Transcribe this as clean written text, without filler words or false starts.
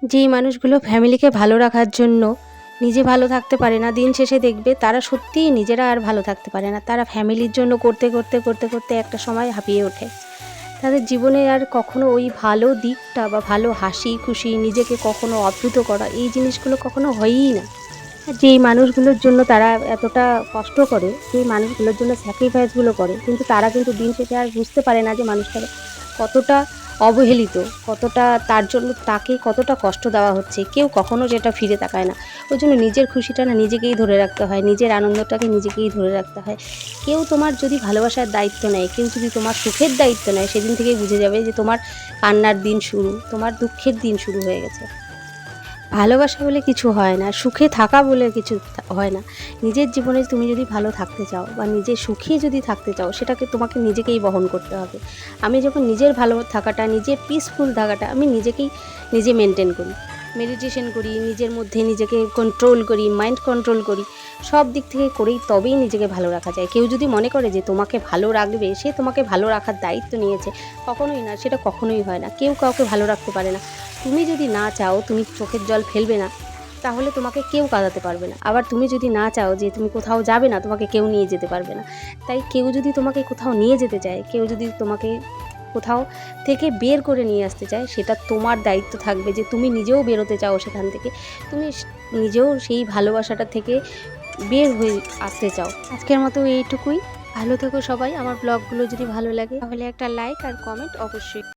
যেই মানুষগুলো ফ্যামিলিকে ভালো রাখার জন্য নিজে ভালো থাকতে পারে না, দিন শেষে দেখবে তারা সত্যিই নিজেরা আর ভালো থাকতে পারে না। তারা ফ্যামিলির জন্য করতে করতে করতে করতে একটা সময় হাঁপিয়ে ওঠে। তাদের জীবনে আর কখনো ওই ভালো দিকটা বা ভালো হাসি খুশি নিজেকে কখনো আপ্লুত করা এই জিনিসগুলো কখনো হয়ই না। আর যেই মানুষগুলোর জন্য তারা এতটা কষ্ট করে, যেই মানুষগুলোর জন্য স্যাক্রিফাইসগুলো করে, কিন্তু তারা কিন্তু দিন শেষে আর বুঝতে পারে না যে মানুষটা কতটা অবহেলিত, কতটা তার জন্য তাকে কতটা কষ্ট দেওয়া হচ্ছে। কেউ কখনো সেটা ফিরে তাকায় না। ওই জন্য নিজের খুশিটা না নিজেকেই ধরে রাখতে হয়, নিজের আনন্দটাকে নিজেকেই ধরে রাখতে হয়। কেউ তোমার যদি ভালোবাসার দায়িত্ব নেয়, কেউ যদি তোমার সুখের দায়িত্ব নেয়, সেদিন থেকেই বুঝে যাবে যে তোমার কান্নার দিন শুরু, তোমার দুঃখের দিন শুরু হয়ে গেছে। ভালোবাসা বলে কিছু হয় না, সুখে থাকা বলে কিছু হয় না। নিজের জীবনে তুমি যদি ভালো থাকতে চাও বা নিজে সুখী যদি থাকতে চাও, সেটাকে তোমাকে নিজেকেই বহন করতে হবে। আমি যখন নিজের ভালো থাকাটা, নিজের পিসফুল থাকাটা আমি নিজে মেনটেন করি, মেডিটেশন করি, নিজের মধ্যে নিজেকে কন্ট্রোল করি, মাইন্ড কন্ট্রোল করি, সব দিক থেকে করেই তবেই নিজেকে ভালো রাখা যায়। কেউ যদি মনে করে যে তোমাকে ভালো রাখবে, সে তোমাকে ভালো রাখার দায়িত্ব নিয়েছে, কখনোই না, সেটা কখনোই হয় না। কেউ কাউকে ভালো রাখতে পারে না। তুমি যদি না চাও তুমি চোখের জল ফেলবে না, তাহলে তোমাকে কেউ কাঁদাতে পারবে না। আবার তুমি যদি না চাও যে তুমি কোথাও যাবে না, তোমাকে কেউ নিয়ে যেতে পারবে না। তাই কেউ যদি তোমাকে কোথাও নিয়ে যেতে চায়, কেউ যদি তোমাকে কোথাও থেকে বের করে নিয়ে আসতে চায়, সেটা তোমার দায়িত্ব থাকবে যে তুমি নিজেও বেরোতে চাও সেখান থেকে, তুমি নিজেও সেই ভালোবাসাটা থেকে বের হয়ে আসতে চাও। আজকের মতো এইটুকুই। ভালো থেকো সবাই। আমার ব্লগগুলো যদি ভালো লাগে তাহলে একটা লাইক আর কমেন্ট অবশ্যই।